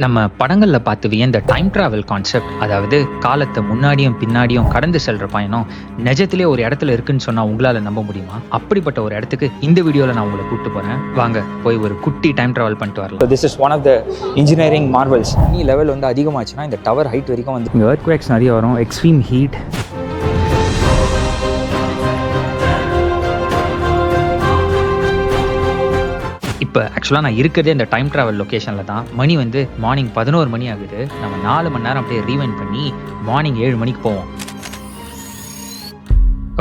நம்ம படங்கள்ல பார்த்து வியந்த டைம் டிராவல் கான்செப்ட், அதாவது காலத்தை முன்னாடியும் பின்னாடியும் கடந்து செல்ற பயணம் நிஜத்திலே ஒரு இடத்துல இருக்குன்னு சொன்னா உங்களால நம்ப முடியுமா? அப்படிப்பட்ட ஒரு இடத்துக்கு இந்த வீடியோல நான் உங்களை கூட்டு போறேன். வாங்க போய் ஒரு குட்டி டைம் டிராவல் பண்ணிட்டு வரலாம். So this is one of the engineering marvels. நீ லெவல் வந்து அதிகமாச்சுன்னா இந்த டவர் ஹைட் வரைக்கும் வந்து இங்கே earthquakes நிறைய வரும், எக்ஸ்ட்ரீம் ஹீட். இப்போ ஆக்சுவலாக நான் இருக்கிறதே இந்த டைம் ட்ராவல் லொக்கேஷனில் தான். மணி வந்து மார்னிங் 11 மணி ஆகுது. நம்ம 4 மணி நேரம் அப்படியே ரீவைண்ட் பண்ணி மார்னிங் 7 மணிக்கு போவோம்.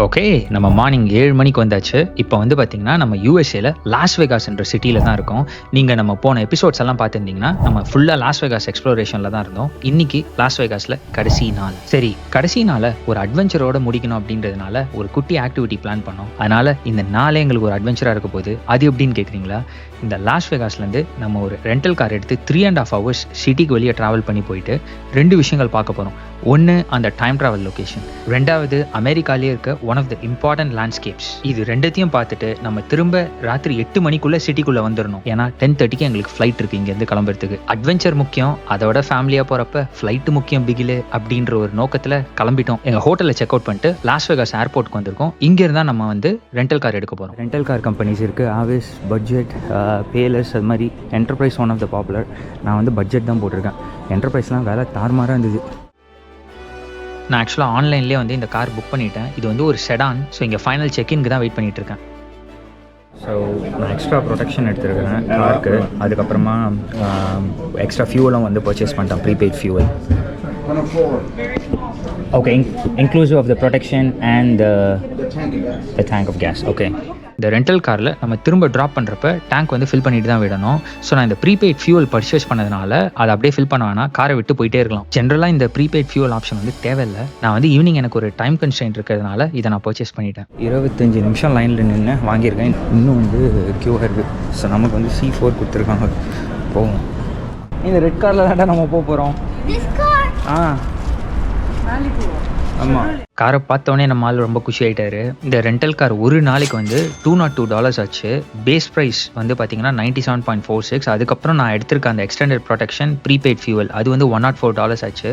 ஓகே, நம்ம மார்னிங் 7 மணிக்கு வந்தாச்சு. இப்போ வந்து பார்த்தீங்கன்னா நம்ம யூஎஸ்ஏல லாஸ் வெகாஸ் என்ற சிட்டியில் தான் இருக்கோம். நீங்கள் நம்ம போன எபிசோட்ஸ் எல்லாம் பார்த்துருந்தீங்கன்னா நம்ம ஃபுல்லாக லாஸ் வெகாஸ் எக்ஸ்ப்ளோரேஷனில் தான் இருந்தோம். இன்னைக்கு லாஸ் வெகாஸில் கடைசி நாள். சரி, கடைசி நாளை ஒரு அட்வென்ச்சரோட முடிக்கணும் அப்படின்றதுனால ஒரு குட்டி ஆக்டிவிட்டி பிளான் பண்ணோம். அதனால இந்த நாளே எங்களுக்கு ஒரு அட்வென்ச்சராக இருக்க போகுது. அது எப்படின்னு கேட்குறீங்களா? இந்த லாஸ் வெகாஸ்லேருந்து நம்ம ஒரு ரெண்டல் கார் எடுத்து 3.5 hours சிட்டிக்கு வெளியே ட்ராவல் பண்ணி போயிட்டு 2 விஷயங்கள் பார்க்க போகிறோம். ஒன்று அந்த டைம் ட்ராவல் லொக்கேஷன், ரெண்டாவது அமெரிக்காலே இருக்க one of the important landscapes. இது ரெண்டத்தையும் பார்த்துட்டு நம்ம திரும்ப ராத்திரி 8 மணிக்குள்ள சிட்டிக்குள்ளே வந்துடணும். ஏன்னா 10:30க்கு எங்களுக்கு ஃப்ளைட் இருக்குது இங்கேருந்து கிளம்புறதுக்கு. அட்வென்ச்சர் முக்கியம், அதோட ஃபேமிலியாக போகிறப்ப ஃப்ளைட்டு முக்கியம் பிகிலு அப்படின்ற ஒரு நோக்கத்தில் கிளம்பிட்டோம். எங்கள் ஹோட்டலில் செக் அவுட் பண்ணிட்டு லாஸ் வெகாஸ் ஏர்போர்ட்டுக்கு வந்திருக்கோம். இங்கேருந்தா நம்ம வந்து ரெண்டல் கார் எடுக்க போகிறோம். ரெண்டல் கார் கம்பெனிஸ் இருக்குது, ஆவிஸ், பட்ஜெட், பேலஸ், அது மாதிரி enterprise one of the popular. நான் வந்து பட்ஜெட் தான் போட்டிருக்கேன். என்டர்பிரைஸ்லாம் வேலை தாறுமாறாக இருந்தது. நான் ஆக்சுவலாக ஆன்லைன்லேயே வந்து இந்த கார் புக் பண்ணிட்டேன். இது வந்து ஒரு செடான். ஸோ இங்கே ஃபைனல் செக்இன்க்கு தான் வெயிட் பண்ணிட்டு இருக்கேன். ஸோ நான் எக்ஸ்ட்ரா ப்ரொடெக்ஷன் எடுத்துருக்கிறேன் காருக்கு. அதுக்கப்புறமா எக்ஸ்ட்ரா ஃபியூவலும் வந்து பர்ச்சேஸ் பண்ணிட்டேன், prepaid fuel. Okay, inclusive of the protection and the tank of gas. Okay, இந்த ரெண்டல் காரில் நம்ம திரும்ப ட்ராப் பண்ணுறப்ப டேங்க் வந்து ஃபில் பண்ணிட்டு தான் விடணும். ஸோ நான் இந்த ப்ரீபெய்ட் ஃபியூவல் பர்ச்சேஸ் பண்ணதுனால அதை அப்படியே ஃபில் பண்ண வேணாம், காரை விட்டு போயிட்டே இருக்கலாம். ஜென்ரலாக இந்த ப்ரீபெய்ட் ஃபியூவல் ஆப்ஷன் வந்து தேவையில்லை. நான் வந்து ஈவினிங் எனக்கு ஒரு டைம் கன்ஸ்ட்ரெயின்ட் இருக்கிறதுனால இதை நான் பர்ச்சேஸ் பண்ணிட்டேன். 25 நிமிஷம் லைனில் நின்று வாங்கியிருக்கேன். இன்னும் வந்து க்யூவாக இருக்குது. ஸோ நமக்கு வந்து C4 கொடுத்துருக்காங்க. போவோம். இந்த ரெட் காரில் தான்டா நம்ம போகிறோம். ஆமாம், காரை பார்த்தோன்னே நம்ம ஆள் ரொம்ப குஷி ஆகிட்டாரு. இந்த ரெண்டல் கார் ஒரு நாளைக்கு வந்து $202 ஆச்சு. பேஸ் ப்ரைஸ் வந்து பார்த்தீங்கன்னா $97.46. அதுக்கப்புறம் நான் எடுத்திருக்க அந்த எக்ஸ்டெண்டட் ப்ரொடெக்ஷன் ப்ரீபெய்ட் ஃபியூவல் அது வந்து $104 ஆச்சு.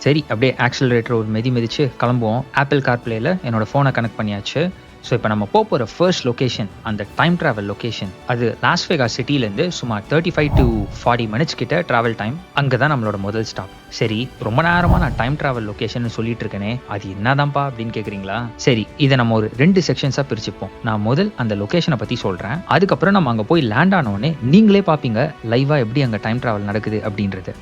சரி, அப்படியே ஆக்சிலரேட்டர் ஒரு மிதிச்சு கிளம்புவோம். ஆப்பிள் கார்ப்ளேயில் என்னோடய ஃபோனை கனெக்ட் பண்ணியாச்சு. ஸோ இப்போ நம்ம போகிற ஃபர்ஸ்ட் லொக்கேஷன் அந்த டைம் ட்ராவல் லொக்கேஷன். அது லாஸ் வெகாஸ் சிட்டிலேருந்து சுமார் 35 to 40 minutes கிட்ட ட்ராவல் டைம். அங்கே தான் நம்மளோட முதல் ஸ்டாப். சரி, ரொம்ப நேரமாக நான் டைம் ட்ராவல் லொக்கேஷன் சொல்லிட்டு இருக்கேனே, அது என்னதான்ப்பா அப்படின்னு கேட்குறீங்களா? சரி, இதை நம்ம ஒரு 2 செக்ஷன்ஸாக பிரிச்சுப்போம். நான் முதல் அந்த லொக்கேஷனை பற்றி சொல்கிறேன். அதுக்கப்புறம் நம்ம அங்கே போய் லேண்ட் ஆனோடனே நீங்களே பார்ப்பீங்க லைவாக எப்படி அங்கே டைம் ட்ராவல் நடக்குது அப்படின்றது.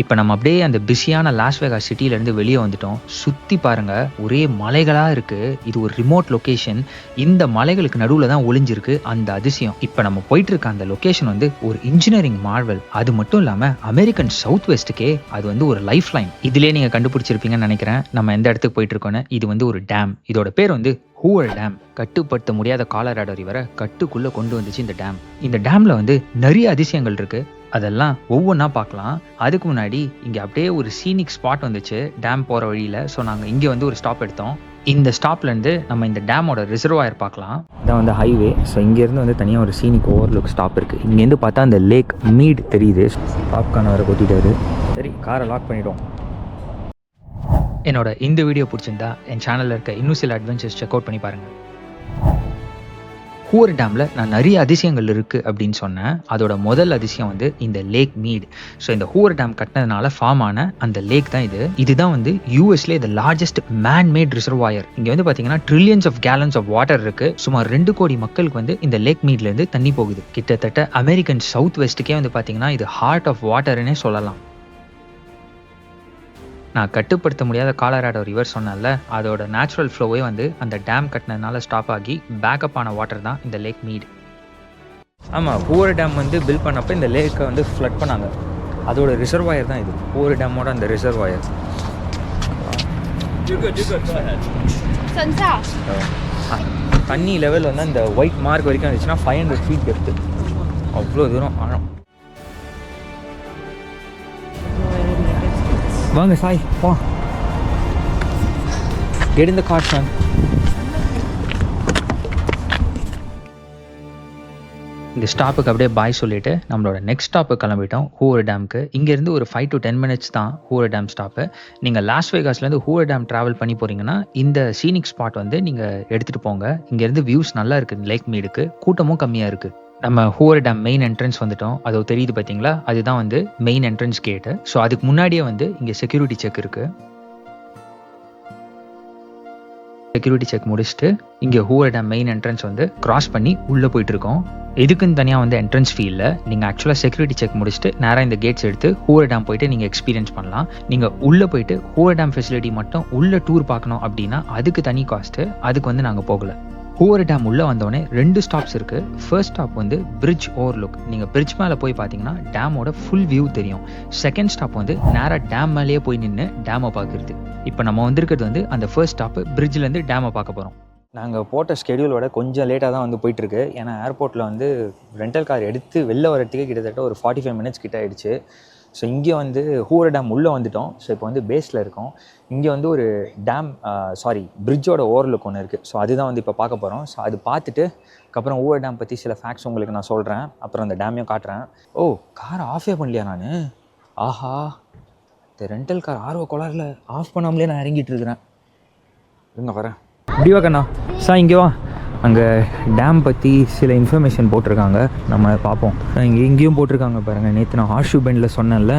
இப்போ நம்ம அப்படியே அந்த பிஸியான லாஸ் வெகாஸ் சிட்டியிலேருந்து வெளியே வந்துட்டோம். சுற்றி பாருங்கள், ஒரே மலைகளாக இருக்குது. இது ஒரு ரிமோட் லொக்கேஷன். இந்த மலைகளுக்கு நடுவில் தான் ஒளிஞ்சிருக்கு அந்த அதிசயம். இப்போ நம்ம போயிட்டு இருக்க அந்த லொக்கேஷன் வந்து ஒரு இன்ஜினியரிங் மார்வல். அது மட்டும் இல்லாமல் அமெரிக்கன் சவுத் வெஸ்ட்டுக்கே அது வந்து ஒரு லைஃப் லைன். இதிலே நீங்கள் கண்டுபிடிச்சிருப்பீங்கன்னு நினைக்கிறேன் நம்ம எந்த இடத்துக்கு போயிட்டு இருக்கோன்னு. இது வந்து ஒரு டேம். இதோட பேர் வந்து ஹூவர் டேம். கட்டுப்படுத்த முடியாத காலராடோ ரிவரை கட்டுக்குள்ளே கொண்டு வந்துச்சு இந்த டேம். இந்த டேமில் வந்து நிறைய அதிசயங்கள் இருக்குது. அதெல்லாம் ஒவ்வொன்றா பார்க்கலாம். அதுக்கு முன்னாடி இங்கே அப்படியே ஒரு சீனிக் ஸ்பாட் வந்துச்சு டேம் போகிற வழியில். ஸோ நாங்கள் இங்கே வந்து ஒரு ஸ்டாப் எடுத்தோம். இந்த ஸ்டாப்லேருந்து நம்ம இந்த டேமோட ரிசர்வாயர் பார்க்கலாம். இதான் வந்து ஹைவே. ஸோ இங்கேருந்து வந்து தனியாக ஒரு சீனிக் ஓவர்லுக் ஸ்டாப் இருக்குது. இங்கேருந்து பார்த்தா அந்த லேக் மீட் தெரியுது. பாப்கார்ன் வர கொட்டிட்டாரு. சரி, காரை லாக் பண்ணிவிடுவோம். என்னோட இந்த வீடியோ பிடிச்சிருந்தா என் சேனலில் இருக்க இன்னும் சில அட்வென்ச்சர்ஸ் செக் அவுட் பண்ணி பாருங்கள். ஹூவர் டேமில் நான் நிறைய அதிசயங்கள் இருக்குது அப்படின்னு சொன்னேன். அதோட முதல் அதிசயம் வந்து இந்த லேக் மீட். ஸோ இந்த ஹூவர் டேம் கட்டினதுனால ஃபார்ம் ஆன அந்த லேக் தான் இது. இதுதான் வந்து யூஎஸ்லேயே the largest man made reservoir. இங்கே வந்து பார்த்தீங்கன்னா trillions of gallons of water இருக்குது. சுமார் 2 கோடி மக்களுக்கு வந்து இந்த லேக் மீட்லேருந்து தண்ணி போகுது. கிட்டத்தட்ட அமெரிக்கன் சவுத் வெஸ்ட்டுக்கே வந்து பார்த்தீங்கன்னா இது ஹார்ட் ஆஃப் வாட்டர்னே சொல்லலாம். நான் கட்டுப்படுத்த முடியாத காலராடோ ரிவர் சொன்னேன்ல, அதோட நேச்சுரல் ஃப்ளோவே வந்து அந்த டேம் கட்டினதுனால ஸ்டாப் ஆகி பேக்கப் ஆன வாட்டர் தான் இந்த லேக் மீட். ஆமாம், ஹூவர் டேம் வந்து பில்ட் பண்ணப்போ இந்த லேக்கை வந்து ஃப்ளட் பண்ணாங்க. அதோட ரிசர்வாயர் தான் இது. ஹூவர் டேமோட அந்த ரிசர்வாயர். தண்ணி லெவல் வந்து அந்த ஒயிட் மார்க் வரைக்கும் இருந்துச்சுன்னா 500 feet டெப்த்து. அவ்வளோ தூரம் ஆழம். வாங்க சாய், போ. Get in the car, son. இந்த ஸ்டாப்புக்கு அப்படியே பாய் சொல்லிவிட்டு நம்மளோட நெக்ஸ்ட் ஸ்டாப்புக்கு கிளம்பிட்டோம், ஹூவர் டேமுக்கு. இங்கேருந்து ஒரு 5 to 10 minutes தான் ஹூவர் டேம் ஸ்டாப்பு. நீங்கள் லாஸ் வேகாஸ்லேருந்து ஹூவர் டேம் ட்ராவல் பண்ணி போகிறீங்கன்னா இந்த சீனிக் ஸ்பாட் வந்து நீங்கள் எடுத்துகிட்டு போங்க. இங்கேருந்து வியூஸ் நல்லா இருக்குது, லேக் மீடுக்கு கூட்டமும் கம்மியாக இருக்குது. நம்ம ஹூவர் டேம் மெயின் என்ட்ரன்ஸ் வந்துட்டோம். அது தெரியுது பார்த்தீங்களா, அதுதான் வந்து மெயின் என்ட்ரன்ஸ் கேட்டு. ஸோ அதுக்கு முன்னாடியே வந்து இங்கே செக்யூரிட்டி செக் இருக்குது. செக்யூரிட்டி செக் முடிச்சுட்டு இங்கே ஹூவர் டேம் மெயின் என்ட்ரன்ஸ் வந்து கிராஸ் பண்ணி உள்ளே போயிட்டுருக்கோம். இதுக்குன்னு தனியாக வந்து என்ட்ரன்ஸ் ஃபீ இல்லை. நீங்கள் ஆக்சுவலாக செக்யூரிட்டி செக் முடிச்சுட்டு நேராக இந்த கேட்ஸ் எடுத்து ஹூவர் டேம் போயிட்டு நீங்கள் எக்ஸ்பீரியன்ஸ் பண்ணலாம். நீங்கள் உள்ளே போயிட்டு ஹூவர் டேம் ஃபெசிலிட்டி மட்டும் உள்ளே டூர் பார்க்கணும் அப்படின்னா அதுக்கு தனி காஸ்ட்டு. அதுக்கு வந்து நாங்கள் போகலை. ஹூவர் டேம் உள்ளே வந்தோடனே 2 ஸ்டாப்ஸ் இருக்குது. ஃபர்ஸ்ட் ஸ்டாப் வந்து பிரிட்ஜ் ஓவர்லுக். நீங்கள் பிரிட்ஜ் மேலே போய் பார்த்தீங்கன்னா டேமோட ஃபுல் வியூ தெரியும். செகண்ட் ஸ்டாப் வந்து நேராக டேம் மேலேயே போய் நின்று டேமை பார்க்குறது. இப்போ நம்ம வந்திருக்கிறது வந்து அந்த ஃபர்ஸ்ட் ஸ்டாப்பு, பிரிட்ஜிலேருந்து டேமை பார்க்க போகிறோம். நாங்கள் போட்ட ஸ்கெடியூலோட கொஞ்சம் லேட்டாக தான் வந்து போயிட்டுருக்கு. ஏன்னா ஏர்போர்ட்டில் வந்து ரெண்டல் கார் எடுத்து வெளில வரத்துக்கு கிட்டத்தட்ட ஒரு 45 minutes கிட்ட ஆகிடுச்சு. ஸோ இங்கே வந்து ஹூவர் டேம் உள்ளே வந்துவிட்டோம். ஸோ இப்போ வந்து பேஸில் இருக்கோம். இங்கே வந்து ஒரு டேம் பிரிட்ஜோட ஓவர்லுக் ஒன்று இருக்குது. ஸோ அதுதான் வந்து இப்போ பார்க்க போகிறோம். ஸோ அது பார்த்துட்டு அதுக்கப்புறம் ஹூவர் டேம் பற்றி சில ஃபேக்ட்ஸ் உங்களுக்கு நான் சொல்கிறேன். அப்புறம் அந்த டேமையும் காட்டுறேன். ஓ, காரை ஆஃபே பண்ணலையா நான்? ஆஹா, இந்த ரெண்டல் கார் ஆர்வ கோளாறில் ஆஃப் பண்ணாமலே நான் இறங்கிட்டு இருக்கிறேன். இருங்க வரேன். இப்படி வாக்கண்ணா சார், இங்கே வா. அங்கே டேம் பற்றி சில இன்ஃபர்மேஷன் போட்டிருக்காங்க, நம்ம பார்ப்போம். இங்கேயும் போட்டிருக்காங்க பாருங்கள். நேற்று நான் ஹார்ஷூ பெண்டில் சொன்னேன்ல,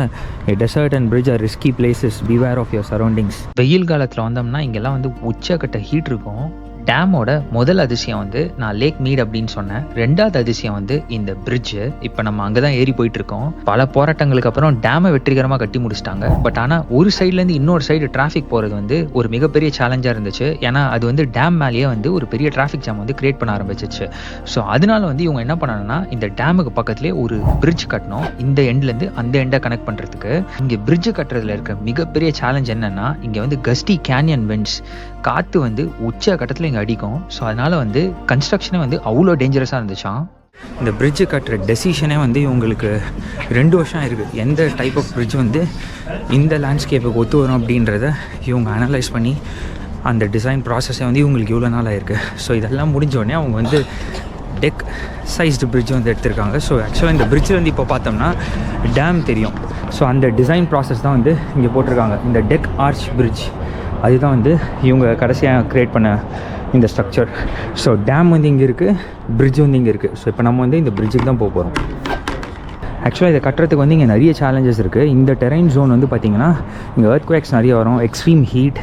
desert and bridge are risky places, beware of your surroundings. வெயில் காலத்தில் வந்தோம்னா இங்கெல்லாம் வந்து உச்சக்கட்ட ஹீட் இருக்கும். டேமோட முதல் அதிசயம் வந்து நான் லேக் மீட் அப்படின்னு சொன்னேன். 2வது அதிசயம் வந்து இந்த பிரிட்ஜு. இப்போ நம்ம அங்கே தான் ஏறி போயிட்டு இருக்கோம். பல போராட்டங்களுக்கு அப்புறம் டேமை வெற்றிகரமாக கட்டி முடிச்சிட்டாங்க. பட் ஆனால் ஒரு சைட்லேருந்து இன்னொரு சைடு டிராஃபிக் போகிறது வந்து ஒரு மிகப்பெரிய சேலஞ்சாக இருந்துச்சு. ஏன்னா அது வந்து டேம் மேலேயே வந்து ஒரு பெரிய டிராஃபிக் ஜாம் வந்து கிரியேட் பண்ண ஆரம்பிச்சிச்சு. ஸோ அதனால வந்து இவங்க என்ன பண்ணணும்னா இந்த டேமுக்கு பக்கத்துலேயே ஒரு பிரிட்ஜ் கட்டணும். இந்த எண்ட்லேருந்து அந்த எண்டை கனெக்ட் பண்ணுறதுக்கு. இங்கே பிரிட்ஜு கட்டுறதுல இருக்க மிகப்பெரிய சேலஞ்ச் என்னன்னா, இங்கே வந்து கஸ்டி கேனியன் விண்ட்ஸ், காற்று வந்து உச்ச கட்டத்தில் இங்கே அடிக்கும். ஸோ அதனால் வந்து கன்ஸ்ட்ரக்ஷனே வந்து அவ்வளோ டேஞ்சரஸாக இருந்துச்சான். இந்த பிரிட்ஜு கட்டுற டெசிஷனே வந்து இவங்களுக்கு 2 வருஷம் இருக்குது. எந்த டைப் ஆஃப் பிரிட்ஜ் வந்து இந்த லேண்ட்ஸ்கேப்புக்கு ஒத்து வரும் அப்படின்றத இவங்க அனலைஸ் பண்ணி அந்த டிசைன் ப்ராசஸே வந்து இவங்களுக்கு இவ்வளோ நாள் ஆயிருக்கு. ஸோ இதெல்லாம் முடிஞ்சோடனே அவங்க வந்து டெக் சைஸ்டு பிரிட்ஜ் வந்து எடுத்திருக்காங்க. ஸோ ஆக்சுவலாக இந்த பிரிட்ஜில் வந்து இப்போ பார்த்தோம்னா டேம் தெரியும். ஸோ அந்த டிசைன் ப்ராசஸ் தான் வந்து இங்கே போட்டிருக்காங்க. இந்த டெக் ஆர்ச் பிரிட்ஜ் அதுதான் வந்து இவங்க கடைசியாக க்ரியேட் பண்ண இந்த ஸ்ட்ரக்சர். ஸோ டேம் வந்து இங்கே இருக்குது, பிரிட்ஜ் வந்து இங்கே இருக்குது. ஸோ இப்போ நம்ம வந்து இந்த பிரிட்ஜுக்கு தான் போக போகிறோம். ஆக்சுவலாக இதை கட்டுறதுக்கு வந்து இங்கே நிறைய சேலஞ்சஸ் இருக்குது. இந்த டெரைன் ஜோன் வந்து பார்த்திங்கன்னா இங்கே எர்த்குவேக்ஸ் நிறைய வரும், எக்ஸ்ட்ரீம் ஹீட்,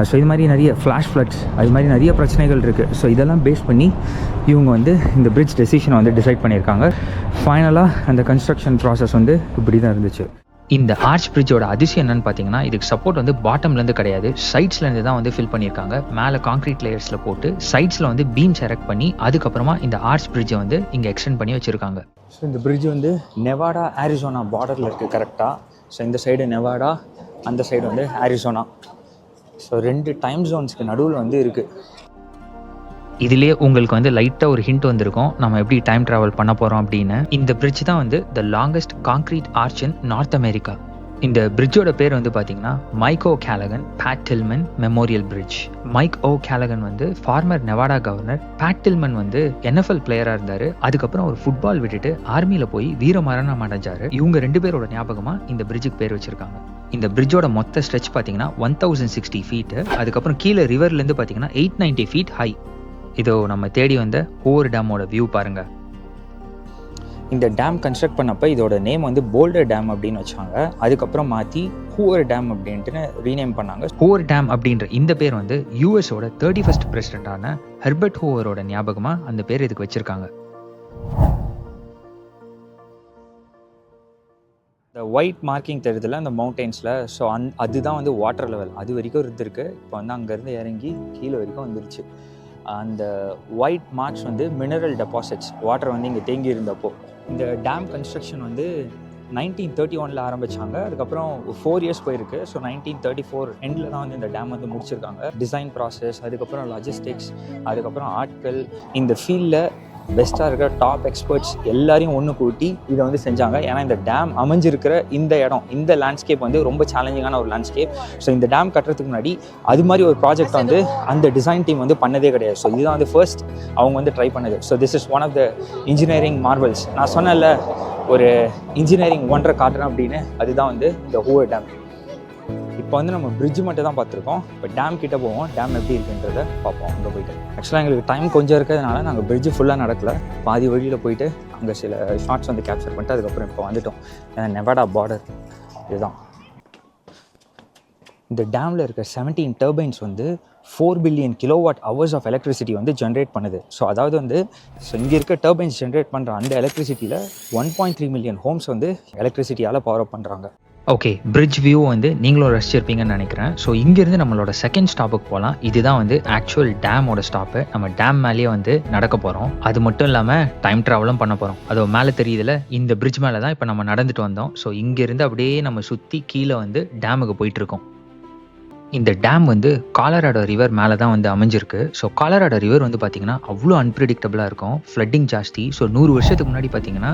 ஸோ இது மாதிரி நிறைய ஃப்ளாஷ் ஃப்ளட்ஸ், அது மாதிரி நிறைய பிரச்சனைகள் இருக்குது. ஸோ இதெல்லாம் பேஸ் பண்ணி இவங்க வந்து இந்த பிரிட்ஜ் டெசிஷனை வந்து டிசைட் பண்ணியிருக்காங்க. ஃபைனலாக அந்த கன்ஸ்ட்ரக்ஷன் ப்ராசஸ் வந்து இப்படி தான் இருந்துச்சு. இந்த ஆர்ச் பிரிட்ஜோட அதிசயம் என்னன்னு பார்த்தீங்கன்னா, இதுக்கு சப்போர்ட் வந்து பாட்டம்லேருந்து கிடையாது, சைட்ஸ்லேருந்து தான் வந்து ஃபில் பண்ணியிருக்காங்க. மேலே கான்க்ரீட் லேயர்ஸில் போட்டு சைட்ஸில் வந்து பீம்ஸ் எரெக்ட் பண்ணி அதுக்கப்புறமா இந்த ஆர்ச் பிரிட்ஜை வந்து இங்கே எக்ஸ்டெண்ட் பண்ணி வச்சுருக்காங்க. ஸோ இந்த பிரிட்ஜ் வந்து நெவாடா ஆரிசோனா பார்டரில் இருக்குது கரெக்டாக. ஸோ இந்த சைடு நெவாடா, அந்த சைடு வந்து ஆரிசோனா. ஸோ 2 டைம் ஜோன்ஸ்க்கு நடுவில் வந்து இருக்குது. இதிலே உங்களுக்கு வந்து லைட்டாக ஒரு ஹிண்ட் வந்திருக்கும் நம்ம எப்படி டைம் ட்ராவல் பண்ண போகிறோம் அப்படின்னு. இந்த பிரிட்ஜ் தான் வந்து the longest concrete arch in north America. இந்த பிரிட்ஜோட பேர் வந்து பார்த்தீங்கன்னா Mike O Callaghan Pat Tillman memorial bridge. Mike O Callaghan வந்து former Nevada governor. Pat Tillman வந்து NFL பிளேயராக இருந்தார். அதுக்கப்புறம் ஒரு ஃபுட்பால் விட்டுட்டு ஆர்மியில் போய் வீரமரணம் அடைஞ்சார். இவங்க 2 பேரோட ஞாபகமாக இந்த பிரிட்ஜுக்கு பேர் வச்சுருக்காங்க. இந்த பிரிட்ஜோட மொத்த ஸ்ட்ரெச் பார்த்தீங்கன்னா 1060 feet. அதுக்கப்புறம் கீழே ரிவர்லேருந்து பார்த்தீங்கன்னா 890 feet ஹை. இதோ நம்ம தேடி வந்த ஹூவர் டேமோட வியூ பாருங்க. இந்த டேம் கன்ஸ்ட்ரக்ட் பண்ணப்போ இதோட நேம் வந்து போல்டர் டேம் அப்படின்னு வச்சாங்க. அதுக்கப்புறம் மாற்றி ஹூவர் டேம் அப்படின்ட்டு ரீநேம் பண்ணாங்க. ஹூவர் டேம் அப்படின்ற இந்த பேர் வந்து யூஎஸோட 31st பிரசிடென்டான ஹெர்பர்ட் ஹூவரோட ஞாபகமாக அந்த பேர் இதுக்கு வச்சுருக்காங்க. இந்த ஒயிட் மார்க்கிங் தெரியுதுல அந்த மவுண்டெயின்ஸில், ஸோ அதுதான் வந்து வாட்டர் லெவல். அது வரைக்கும் இருந்திருக்கு. இப்போ வந்து அங்கேருந்து இறங்கி கீழே வரைக்கும் வந்துருச்சு. அந்த ஒயிட் மார்க்ஸ் வந்து மினரல் டெபாசிட்ஸ், வாட்டர் வந்து இங்கே தேங்கி இருந்தப்போ. இந்த டேம் கன்ஸ்ட்ரக்ஷன் வந்து 1931 ஆரம்பித்தாங்க. அதுக்கப்புறம் 4 years போயிருக்கு. ஸோ 1934 எண்டில் தான் வந்து இந்த டேம் வந்து முடிச்சிருக்காங்க. டிசைன் ப்ராசஸ், அதுக்கப்புறம் லாஜிஸ்டிக்ஸ், அதுக்கப்புறம் ஆட்கள், இந்த ஃபீல்டில் பெஸ்ட்டாக இருக்கிற டாப் எக்ஸ்பர்ட்ஸ் எல்லாரையும் ஒன்று கூட்டி இதை வந்து செஞ்சாங்க. ஏன்னா இந்த டேம் அமைஞ்சிருக்கிற இந்த இடம், இந்த லேண்ட்ஸ்கேப் வந்து ரொம்ப சேலஞ்சிங்கான ஒரு லேண்ட்ஸ்கேப். ஸோ இந்த டேம் கட்டுறதுக்கு முன்னாடி அது மாதிரி ஒரு ப்ராஜெக்ட் வந்து அந்த டிசைன் டீம் வந்து பண்ணதே கிடையாது. ஸோ இதுதான் வந்து ஃபர்ஸ்ட் அவங்க வந்து ட்ரை பண்ணது. So this is one of the engineering marvels. நான் சொன்னேன்ல ஒரு இன்ஜினியரிங் ஒன்றை காட்டுறேன் அப்படின்னு, அதுதான் வந்து இந்த ஹூவர் டேம். இப்போ வந்து நம்ம பிரிட்ஜ் மட்டும் தான் பார்த்துருக்கோம். இப்போ டேம் கிட்ட போவோம், டேம் எப்படி இருக்குன்றதை பார்ப்போம் அங்கே போயிட்டு. ஆக்சுவலாக எங்களுக்கு டைம் கொஞ்சம் இருக்கிறதுனால நாங்கள் பிரிட்ஜ் ஃபுல்லாக நடக்கல, பாதி வழியில் போயிட்டு அங்கே சில ஷார்ட்ஸ் வந்து கேப்சர் பண்ணிட்டு அதுக்கப்புறம் இப்போ வந்துட்டோம். ஏன்னா நெவாடா பார்டர் இதுதான். இந்த டேமில் இருக்க 17 டர்பைன்ஸ் வந்து 4 billion kilowatt hours of electricity வந்து ஜென்ரேட் பண்ணுது. ஸோ அதாவது வந்து இங்கே இருக்க டர்பைன்ஸ் ஜென்ரேட் பண்ணுற அந்த எலக்ட்ரிசிட்டியில் 1.3 மில்லியன் ஹோம்ஸ் வந்து எலக்ட்ரிசிட்டியால் பவர் அப் பண்ணுறாங்க. ஓகே, பிரிட்ஜ் வியூ வந்து நீங்களும் ரசிச்சிருப்பீங்கன்னு நினைக்கிறேன். ஸோ இங்கேருந்து நம்மளோட செகண்ட் ஸ்டாப்புக்கு போகலாம். இதுதான் வந்து ஆக்சுவல் டேமோட ஸ்டாப்பு. நம்ம டேம் மேலேயே வந்து நடக்க போகிறோம். அது மட்டும் இல்லாமல் டைம் ட்ராவலும் பண்ண போகிறோம். அது மேலே தெரியுதுல, இந்த பிரிட்ஜ் மேலே தான் இப்போ நம்ம நடந்துட்டு வந்தோம். ஸோ இங்கேருந்து அப்படியே நம்ம சுற்றி கீழே வந்து டேமுக்கு போயிட்டுருக்கோம். இந்த டேம் வந்து காலராடோ ரிவர் மேலே தான் வந்து அமைஞ்சிருக்கு. ஸோ காலராடோ ரிவர் வந்து பார்த்திங்கன்னா அவ்வளோ அன்பிரடிக்டபுளாக இருக்கும், ஃப்ளட்டிங் ஜாஸ்தி. ஸோ 100 வருஷத்துக்கு முன்னாடி பார்த்திங்கன்னா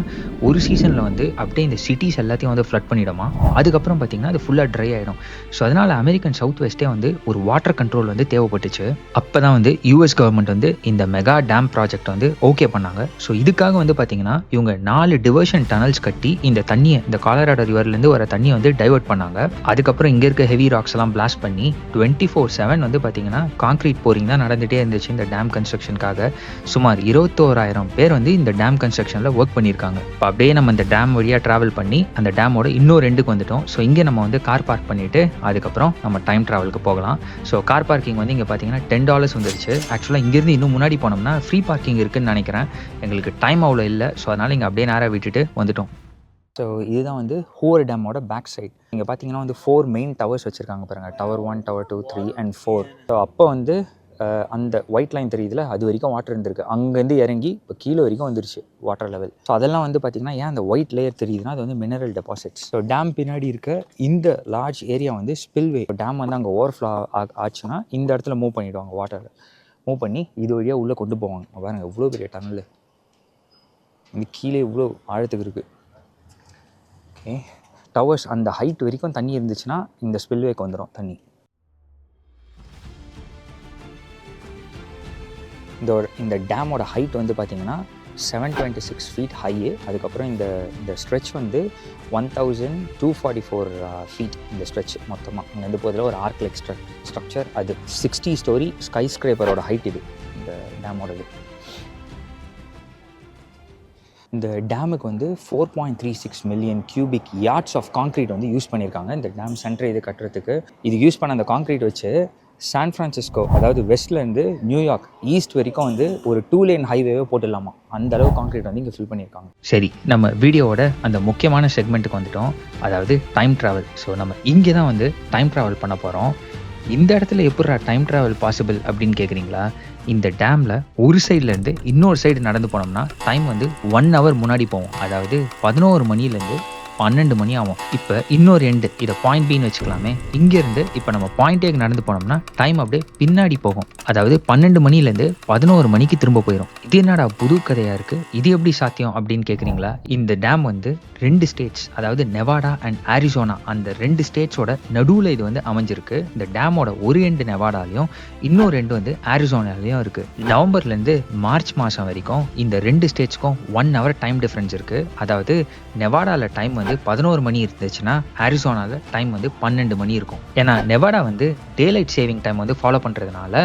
ஒரு சீசனில் வந்து அப்படியே இந்த சிட்டிஸ் எல்லாத்தையும் வந்து ஃப்ளட் பண்ணிவிடுமா. அதுக்கப்புறம் பார்த்திங்கன்னா அது ஃபுல்லாக ட்ரை ஆகிடும். ஸோ அதனால் அமெரிக்கன் சவுத் வெஸ்ட்டே வந்து ஒரு வாட்டர் கண்ட்ரோல் வந்து தேவைப்பட்டுச்சு. அப்போ தான் வந்து யூஎஸ் கவர்மெண்ட் வந்து இந்த மெகா டேம் ப்ராஜெக்ட் வந்து ஓகே பண்ணாங்க. ஸோ இதுக்காக வந்து பார்த்திங்கன்னா இவங்க 4 டிவர்ஷன் டனல்ஸ் கட்டி இந்த தண்ணியை, இந்த காலராடோ ரிவர்லேருந்து வர தண்ணியை வந்து டைவர்ட் பண்ணாங்க. அதுக்கப்புறம் இங்கே இருக்க ஹெவி ராக்ஸ் எல்லாம் பிளாஸ்ட் பண்ணி 24/7 வந்து பார்த்தீங்கன்னா கான்கிரீட் போரிங் தான் நடந்துகிட்டே இருந்துச்சு இந்த டேம் கன்ஸ்ட்ரக்ஷனுக்காக. சுமார் 21,000 பேர் வந்து இந்த டேம் கன்ஸ்ட்ரக்ஷனில் ஒர்க் பண்ணியிருக்காங்க. இப்போ அப்படியே நம்ம இந்த டேம் வழியாக ட்ராவல் பண்ணி அந்த டேமோட இன்னொரு எண்டுக்கு வந்துட்டோம். ஸோ இங்கே நம்ம வந்து கார் பார்க் பண்ணிவிட்டு அதுக்கப்புறம் நம்ம டைம் ட்ராவலுக்கு போகலாம். ஸோ கார் பார்க்கிங் வந்து இங்கே பார்த்தீங்கன்னா $10 வந்துருச்சு. ஆக்சுவலாக இங்கேருந்து இன்னும் முன்னாடி போனோம்னா ஃப்ரீ பார்க்கிங் இருக்குன்னு நினைக்கிறேன். எங்களுக்கு டைம் அவ்வளோ இல்லை. ஸோ அதனால் இங்கே அப்படியே நேராக விட்டுட்டு வந்துட்டோம். ஸோ இதுதான் வந்து ஹூவர் டேமோட பேக் சைட். இங்கே பார்த்தீங்கன்னா வந்து 4 மெயின் டவர்ஸ் வச்சுருக்காங்க பாருங்கள். Tower 1, tower 2, 3 and 4. ஸோ அப்போ வந்து அந்த ஒயிட் லைன் தெரியுதுல, அது வரைக்கும் வாட்டர் இருந்திருக்கு. அங்கேருந்து இறங்கி இப்போ கீழே வரைக்கும் வந்துருச்சு வாட்டர் லெவல். ஸோ அதெல்லாம் வந்து பார்த்திங்கன்னா ஏன் அந்த ஒயிட் லேயர் தெரியுதுன்னா அது வந்து மினரல் டெபாசிட்ஸ். ஸோ டேம் பின்னாடி இருக்க இந்த லார்ஜ் ஏரியா வந்து ஸ்பில்வே. டேம் வந்து அங்கே ஓவர்ஃப்ளோ ஆச்சுன்னா இந்த இடத்துல மூவ் பண்ணிவிடுவாங்க, வாட்டரை மூவ் பண்ணி இது வழியாக உள்ளே கொண்டு போவாங்க. பாருங்கள் எவ்வளோ பெரிய டனல், இந்த கீழே இவ்வளோ ஆழத்துக்கு இருக்குது. ஓகே, டவர்ஸ் அந்த ஹைட் வரைக்கும் தண்ணி இருந்துச்சுன்னா இந்த ஸ்பில்வேக்கு வந்துடும் தண்ணி. இந்த டேமோட ஹைட் வந்து பார்த்திங்கன்னா 726 ஃபீட் ஹையு. அதுக்கப்புறம் இந்த ஸ்ட்ரெச் வந்து 1244 ஃபீட். இந்த ஸ்ட்ரெச் மொத்தமாக இங்கேருந்து போதில் ஒரு ஆர்க்லெக் ஸ்ட்ரக்சர். அது 60 ஸ்டோரி ஸ்கை ஸ்க்ரேப்பரோட ஹைட் இது இந்த டேமோடது. இந்த டேமுக்கு வந்து 4.36 million cubic yards of concrete வந்து யூஸ் பண்ணியிருக்காங்க இந்த டேம் சென்டர் இது கட்டுறதுக்கு. இது யூஸ் பண்ண அந்த கான்க்ரீட் வச்சு சான் ஃப்ரான்சிஸ்கோ, அதாவது வெஸ்ட்லேருந்து நியூயார்க் ஈஸ்ட் வரைக்கும் வந்து ஒரு 2 லேன் ஹைவேவே போட்டுடலாமா. அந்த அளவு கான்க்ரீட் வந்து இங்கே ஃபில் பண்ணியிருக்காங்க. சரி, நம்ம வீடியோவோட அந்த முக்கியமான செக்மெண்ட்டுக்கு வந்துட்டோம், அதாவது டைம் ட்ராவல். ஸோ நம்ம இங்கே தான் வந்து டைம் ட்ராவல் பண்ண போகிறோம். இந்த இடத்துல எப்படிடா டைம் ட்ராவல் பாசிபிள் அப்படின்னு கேட்குறீங்களா? இந்த டேமில் ஒரு சைட்லேருந்து இன்னொரு சைடு நடந்து போனோம்னா டைம் வந்து 1 hour முன்னாடி போவோம். அதாவது 11 மணிலேருந்து 12 மணி ஆகும். இப்போ இன்னொரு எண்டு, இதை பாயிண்ட் பின்னு வச்சுக்கலாமே. இங்கேருந்து இப்போ நம்ம பாயிண்ட் ஏக்கு நடந்து போனோம்னா டைம் அப்படியே பின்னாடி போகும். அதாவது 12 மணிலேருந்து 11 மணிக்கு திரும்ப போயிடும். இது என்னடா புது கதையாக இருக்குது, இது எப்படி சாத்தியம் அப்படின்னு கேட்குறீங்களா? இந்த டேம் வந்து 2 ஸ்டேட்ஸ், அதாவது நெவாடா அண்ட் ஆரிசோனா, அந்த 2 ஸ்டேட்ஸோட நடுவில் இது வந்து அமைஞ்சிருக்கு. இந்த டேமோட ஒரு எண்டு நெவாடாலையும் இன்னொரு எண்டு வந்து ஆரிசோனாலையும் இருக்குது. நவம்பர்லேருந்து மார்ச் மாதம் வரைக்கும் இந்த 2 ஸ்டேட்ஸ்க்கும் 1 hour டைம் டிஃப்ரென்ஸ் இருக்குது. அதாவது நெவாடாவில் டைம் வந்து 11 மணி இருந்துச்சுன்னா ஆரிசோனாவில் டைம் வந்து 12 மணி இருக்கும். ஏன்னா நெவாடா வந்து டேலைட் சேவிங் டைம் வந்து ஃபாலோ பண்ணுறதுனால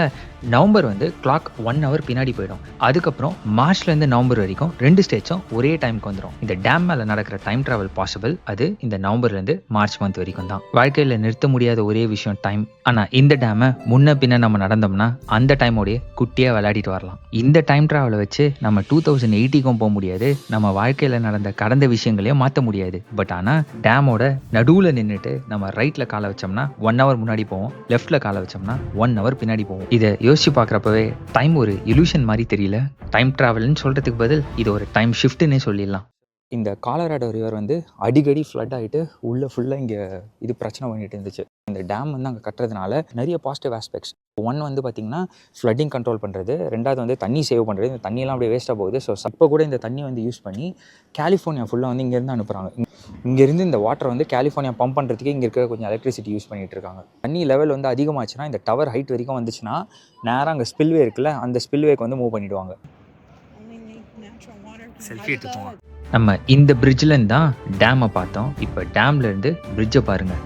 நவம்பர் வந்து கிளாக் 1 hour பின்னாடி போயிடும். அதுக்கப்புறம் மார்ச்லேருந்து நவம்பர் வரைக்கும் 2 ஸ்டேட்ஸும் ஒரே டைமுக்கு வந்துடும். இந்த டேம் மேலே நடக்கிற டைம் ட்ராவல் பாசிபிள் அது இந்த நவம்பர்லேருந்து மார்ச் மந்த் வரைக்கும் தான். வாழ்க்கையில் நிறுத்த முடியாத ஒரே விஷயம் டைம். ஆனால் இந்த டேமை முன்ன பின்ன நம்ம நடந்தோம்னா அந்த டைமோடைய குட்டியாக விளையாடிட்டு வரலாம். இந்த டைம் ட்ராவலை வச்சு நம்ம 2080க்கும் போக முடியாது, நம்ம வாழ்க்கையில் நடந்த கடந்த விஷயங்களையும் மாற்ற முடியாது. பட் ஆனால் டேமோட நடுவில் நின்றுட்டு நம்ம ரைட்டில் காலை வச்சோம்னா 1 hour முன்னாடி போவோம், லெஃப்டில் காலை வச்சோம்னா 1 hour பின்னாடி போவோம். இதை யோசிச்சு பார்க்குறப்பவே டைம் ஒரு இல்யூஷன் மாதிரி தெரியல. டைம் ட்ராவல்னு சொல்கிறதுக்கு பதில் இது ஒரு டைம் ஷிஃப்ட்டுன்னே சொல்லிடலாம். இந்த காலராடோ ரிவர் வந்து அடிக்கடி ஃப்ளட் ஆகிட்டு உள்ளே ஃபுல்லாக இங்கே இது பிரச்சனை பண்ணிட்டு இருந்துச்சு. இந்த டேம் வந்து அங்கே கட்டுறதுனால நிறைய பாசிட்டிவ் ஆஸ்பெக்ட்ஸ். ஒன் வந்து பார்த்திங்கன்னா ஃப்ளட்டிங் கண்ட்ரோல் பண்ணுறது, ரெண்டாவது வந்து தண்ணி சேவ் பண்ணுறது. இந்த தண்ணியெல்லாம் அப்படியே வேஸ்ட்டாக போகுது. ஸோ இப்போ கூட இந்த தண்ணி வந்து யூஸ் பண்ணி கலிஃபோர்னியா ஃபுல்லாக வந்து இங்கேருந்து அனுப்புகிறாங்க. இங்கேருந்து இந்த வாட்டர் வந்து கலிஃபோர்னியா பம்ப் பண்ணுறதுக்கே இங்கே இருக்க கொஞ்சம் எலக்ட்ரிசிட்டி யூஸ் பண்ணிகிட்டு இருக்காங்க. தண்ணி லெவல் வந்து அதிகமாச்சுன்னா இந்த டவர் ஹைட் வரைக்கும் வந்துச்சுன்னா நேராக அங்கே ஸ்பில்வே இருக்குல்ல, அந்த ஸ்பில்வேக்கு வந்து மூவ் பண்ணிவிடுவாங்க. செல்ஃபி எடுத்துப்போம். நம்ம இந்த பிரிட்ஜ்லேருந்து தான் டேமை பார்த்தோம். இப்போ டேம்லேருந்து பிரிட்ஜை பாருங்கள்.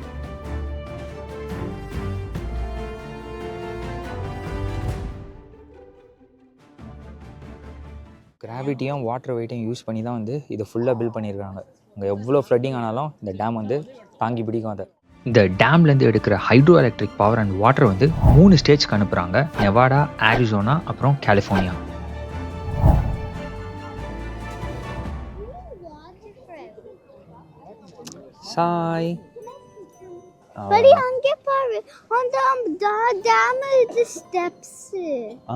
கிராவிட்டியும் வாட்டர் வெயிட்டையும் யூஸ் பண்ணி தான் வந்து இதை ஃபுல்லாக பில்ட் பண்ணியிருக்காங்க. அங்கே எவ்வளோ ஃப்ளட்டிங் ஆனாலும் இந்த டேம் வந்து தாங்கி பிடிக்கும். அதை இந்த டேம்லேருந்து எடுக்கிற hydro electric power and water வந்து 3 ஸ்டேட்ஸ்க்கு அனுப்புகிறாங்க. நெவாடா, ஆரிசோனா, அப்புறம் கலிஃபோர்னியா. சாய் Buddy, அங்கே பாரு, அந்த டேம் இது ஸ்டெப்ஸ்.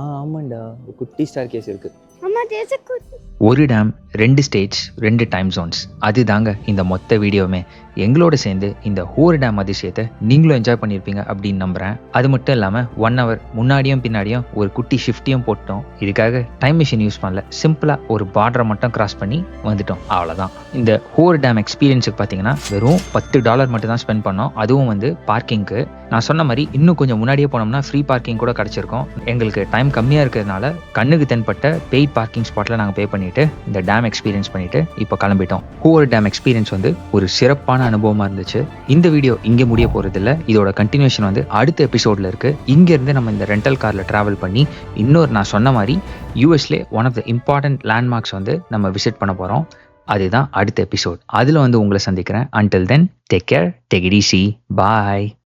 ஆமாண்டா, குட்டி ஸ்டார் கேஸ் இருக்குது. அம்மா தேச குட்டி. ஒரு டேம், 2 ஸ்டேட்ஸ், 2 டைம் ஜோன்ஸ். அதுதாங்க இந்த மொத்த வீடியோவுமே. எங்களோட சேர்ந்து இந்த ஹோர் டேம் அதிசயத்தை நீங்களும் என்ஜாய் பண்ணியிருப்பீங்க அப்படின்னு நம்புகிறேன். அது மட்டும் இல்லாமல் 1 hour முன்னாடியும் பின்னாடியும் ஒரு குட்டி ஷிஃப்ட்டையும் போட்டோம். இதுக்காக டைம் மிஷின் யூஸ் பண்ணல, சிம்பிளாக ஒரு பார்டரை மட்டும் கிராஸ் பண்ணி வந்துட்டோம், அவ்வளோதான். இந்த ஹோர் டேம் எக்ஸ்பீரியன்ஸுக்கு பார்த்தீங்கன்னா வெறும் $10 மட்டும் தான் ஸ்பெண்ட் பண்ணோம். அதுவும் வந்து பார்க்கிங்க்கு. நான் சொன்ன மாதிரி இன்னும் கொஞ்சம் முன்னாடியே போனோம்னா ஃப்ரீ பார்க்கிங் கூட கிடச்சிருக்கும். எங்களுக்கு டைம் கம்மியாக இருக்கிறதுனால கண்ணுக்கு தென்பட்ட பெய்ட் பார்க்கிங் ஸ்பாட்டில் நாங்கள் பே பண்ணிவிட்டு இந்த டேம் எக்ஸ்பீரியன்ஸ் பண்ணிவிட்டு இப்போ கிளம்பிட்டோம். ஹோர் டேம் எக்ஸ்பீரியன்ஸ் வந்து ஒரு சிறப்பான அனுபவமாக இருந்துச்சு. இந்த வீடியோ இங்கே முடிய போகிறதில்ல. இதோட கண்டினியூஷன் வந்து அடுத்த எபிசோடில் இருக்குது. இங்கேருந்து நம்ம இந்த ரெண்டல் காரில் ட்ராவல் பண்ணி இன்னொரு நான் சொன்ன மாதிரி யூஎஸ்லே one of the important landmarks வந்து நம்ம விசிட் பண்ண போகிறோம். அதுதான் அடுத்த எபிசோட். அதில் வந்து உங்களை சந்திக்கிறேன். Until then, take care, take it easy, bye.